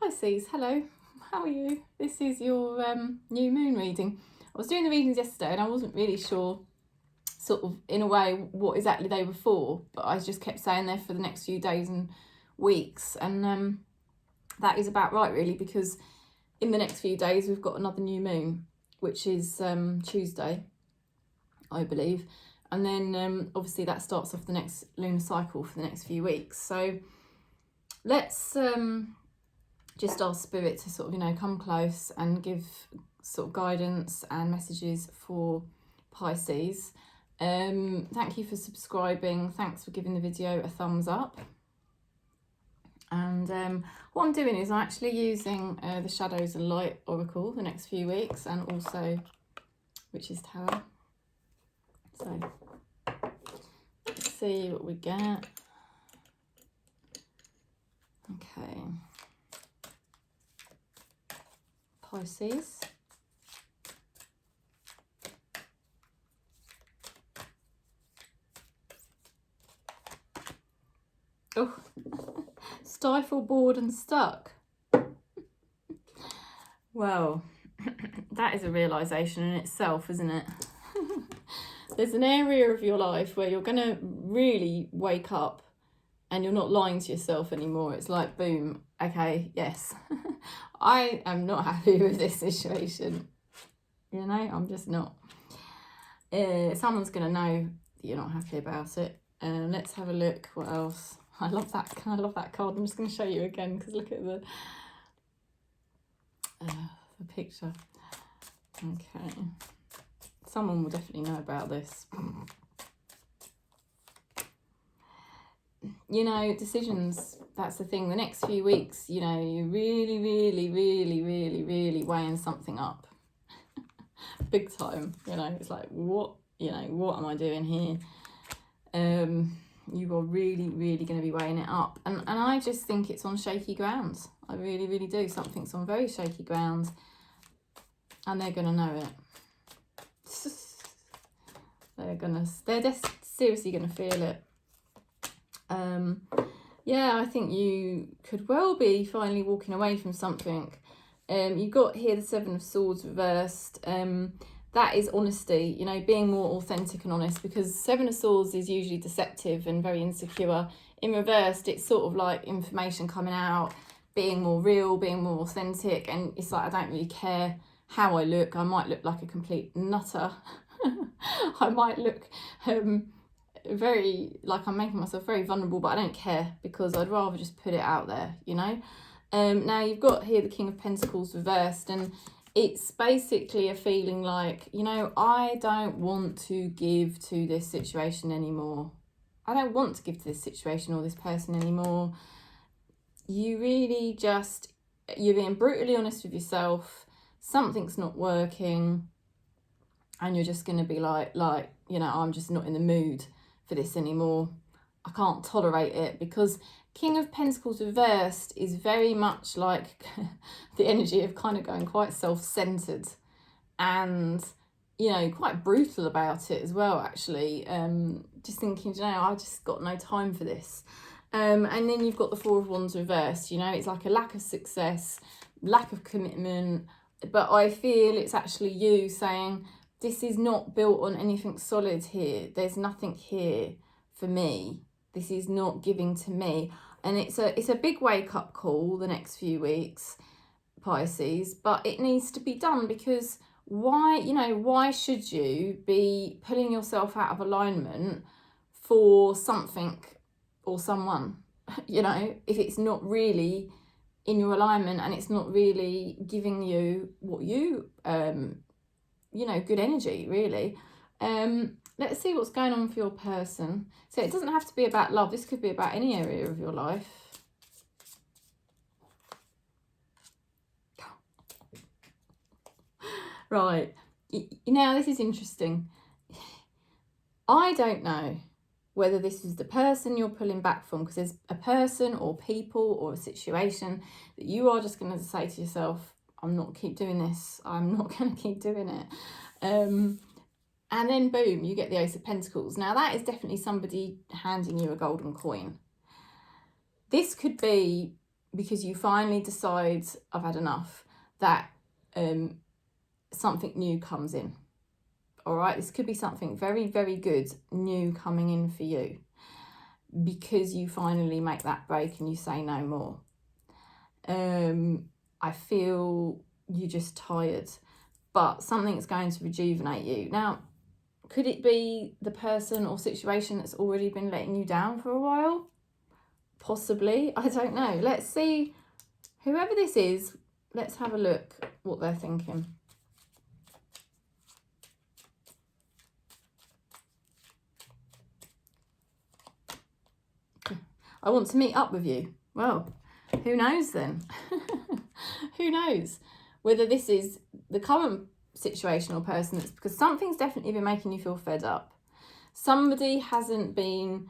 Pisces, hello, how are you? This is your new moon reading. I was doing the readings yesterday and I wasn't really sure, sort of, in a way, what exactly they were for, but I just kept saying they're for the next few days and weeks, and that is about right, really, because in the next few days we've got another new moon, which is Tuesday, I believe, and then obviously that starts off the next lunar cycle for the next few weeks. So let's just ask Spirit to sort of, you know, come close and give sort of guidance and messages for Pisces. Thank you for subscribing. Thanks for giving the video a thumbs up. And what I'm doing is I'm actually using the Shadows and Light Oracle the next few weeks, and also Witch's Tower. So let's see what we get. Okay. Pisces. Oh, stifle, bored and stuck. Well, that is a realisation in itself, isn't it? There's an area of your life where you're going to really wake up and you're not lying to yourself anymore. It's like, boom, okay, yes, I am not happy with this situation. You know, I'm just not. Someone's going to know that you're not happy about it. Let's have a look. What else? I love that card. I'm just going to show you again because look at the picture. Okay. Someone will definitely know about this. You know, decisions, that's the thing. The next few weeks, you know, you're really weighing something up. Big time, you know. It's like, what am I doing here? You are really going to be weighing it up. And I just think it's on shaky ground. I really do. Something's on very shaky ground. And they're going to know it. They're just seriously going to feel it. Yeah, I think you could well be finally walking away from something. You've got here the Seven of Swords reversed. That is honesty, you know, being more authentic and honest, because Seven of Swords is usually deceptive and very insecure. In reversed, it's sort of like information coming out, being more real, being more authentic, and it's like, I don't really care how I look. I might look like a complete nutter. I might look very, like I'm making myself very vulnerable, but I don't care because I'd rather just put it out there, you know. Now you've got here the King of Pentacles reversed, and it's basically a feeling like, you know, I don't want to give to this situation anymore. I don't want to give to this situation or this person anymore. You really just, you're being brutally honest with yourself. Something's not working. And you're just going to be like, you know, I'm just not in the mood for this anymore. I can't tolerate it, because King of Pentacles reversed is very much like the energy of kind of going quite self-centered and, you know, quite brutal about it as well, actually. Just thinking, you know, I just got no time for this. And then you've got the Four of Wands reversed, you know, it's like a lack of success, lack of commitment. But I feel it's actually you saying, this is not built on anything solid here. There's nothing here for me. This is not giving to me. And it's a big wake-up call the next few weeks, Pisces, but it needs to be done, because why should you be pulling yourself out of alignment for something or someone, you know, if it's not really in your alignment and it's not really giving you what you, you know, good energy, really. Let's see what's going on for your person. So it doesn't have to be about love. This could be about any area of your life. Right. Now, this is interesting. I don't know whether this is the person you're pulling back from, because there's a person or people or a situation that you are just going to say to yourself, I'm not keep doing this. I'm not going to keep doing it. And then boom, you get the Ace of Pentacles. Now that is definitely somebody handing you a golden coin. This could be because you finally decide, I've had enough, that something new comes in. All right, this could be something very, very good new coming in for you, because you finally make that break and you say no more. I feel you're just tired, but something's going to rejuvenate you. Now, could it be the person or situation that's already been letting you down for a while? Possibly, I don't know. Let's see, whoever this is, let's have a look what they're thinking. I want to meet up with you. Well, who knows then? Who knows whether this is the current situation or person, that's because something's definitely been making you feel fed up. Somebody hasn't been,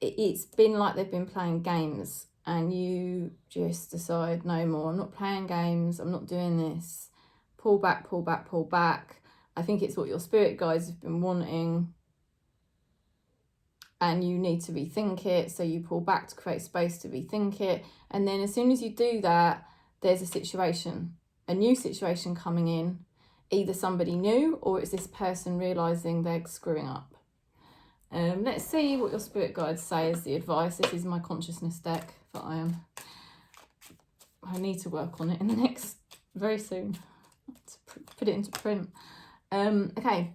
it's been like they've been playing games and you just decide, no more, I'm not playing games, I'm not doing this. Pull back, pull back, pull back. I think it's what your spirit guides have been wanting, and you need to rethink it. So you pull back to create space to rethink it. And then as soon as you do that, there's a new situation coming in, either somebody new or it's this person realizing they're screwing up. Let's see what your spirit guides say as the advice. This is my consciousness deck that I need to work on it in the next, very soon, to put it into print. Okay.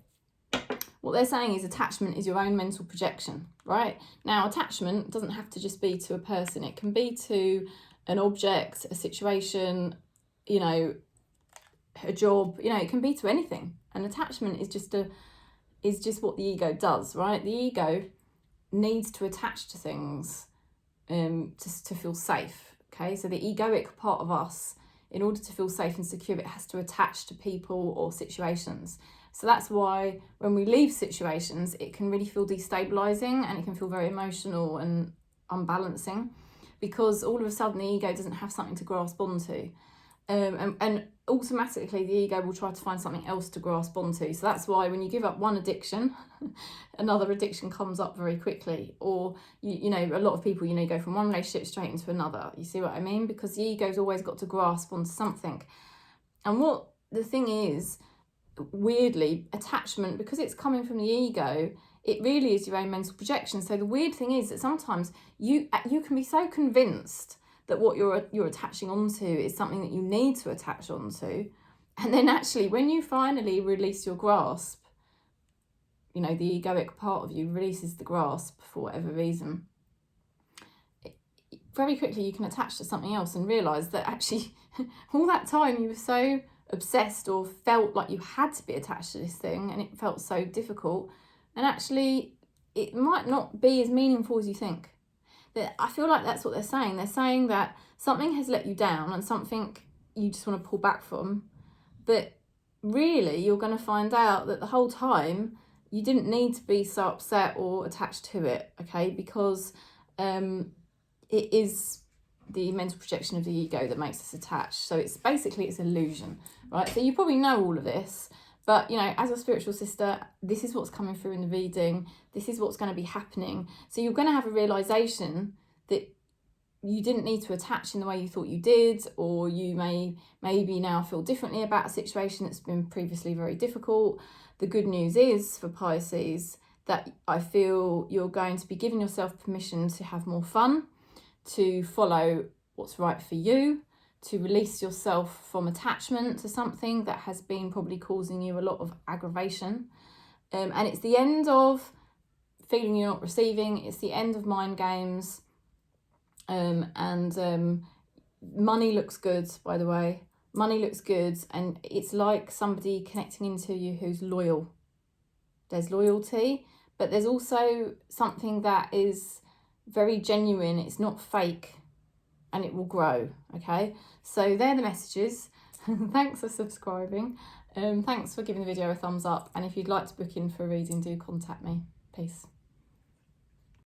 What they're saying is attachment is your own mental projection, right? Now, attachment doesn't have to just be to a person. It can be to an object, a situation, you know, a job, you know, it can be to anything. And attachment is just what the ego does, right? The ego needs to attach to things to feel safe, okay? So the egoic part of us, in order to feel safe and secure, it has to attach to people or situations. So that's why when we leave situations, it can really feel destabilizing and it can feel very emotional and unbalancing, because all of a sudden the ego doesn't have something to grasp onto. And automatically the ego will try to find something else to grasp onto. So that's why when you give up one addiction, another addiction comes up very quickly. Or, you know, a lot of people, you know, go from one relationship straight into another. You see what I mean? Because the ego's always got to grasp onto something. And what the thing is, weirdly, attachment, because it's coming from the ego, it really is your own mental projection. So the weird thing is that sometimes you can be so convinced that what you're attaching onto is something that you need to attach onto, and then actually when you finally release your grasp, you know, the egoic part of you releases the grasp for whatever reason, very quickly you can attach to something else and realise that actually all that time you were so obsessed or felt like you had to be attached to this thing and it felt so difficult, and actually it might not be as meaningful as you think. That I feel like that's what they're saying. They're saying that something has let you down and something you just want to pull back from, but really you're going to find out that the whole time you didn't need to be so upset or attached to it, okay? Because it is the mental projection of the ego that makes us attached. So it's basically, it's illusion, right? So you probably know all of this, but, you know, as a spiritual sister, this is what's coming through in the reading. This is what's going to be happening. So you're going to have a realization that you didn't need to attach in the way you thought you did, or you maybe now feel differently about a situation that's been previously very difficult. The good news is for Pisces that I feel you're going to be giving yourself permission to have more fun, to follow what's right for you, to release yourself from attachment to something that has been probably causing you a lot of aggravation. And it's the end of feeling you're not receiving. It's the end of mind games. Money looks good, by the way. Money looks good, and it's like somebody connecting into you who's loyal. There's loyalty, but there's also something that is very genuine. It's not fake, and it will grow, okay? So they're the messages. Thanks for subscribing. Thanks for giving the video a thumbs up, and if you'd like to book in for a reading, do contact me. Peace.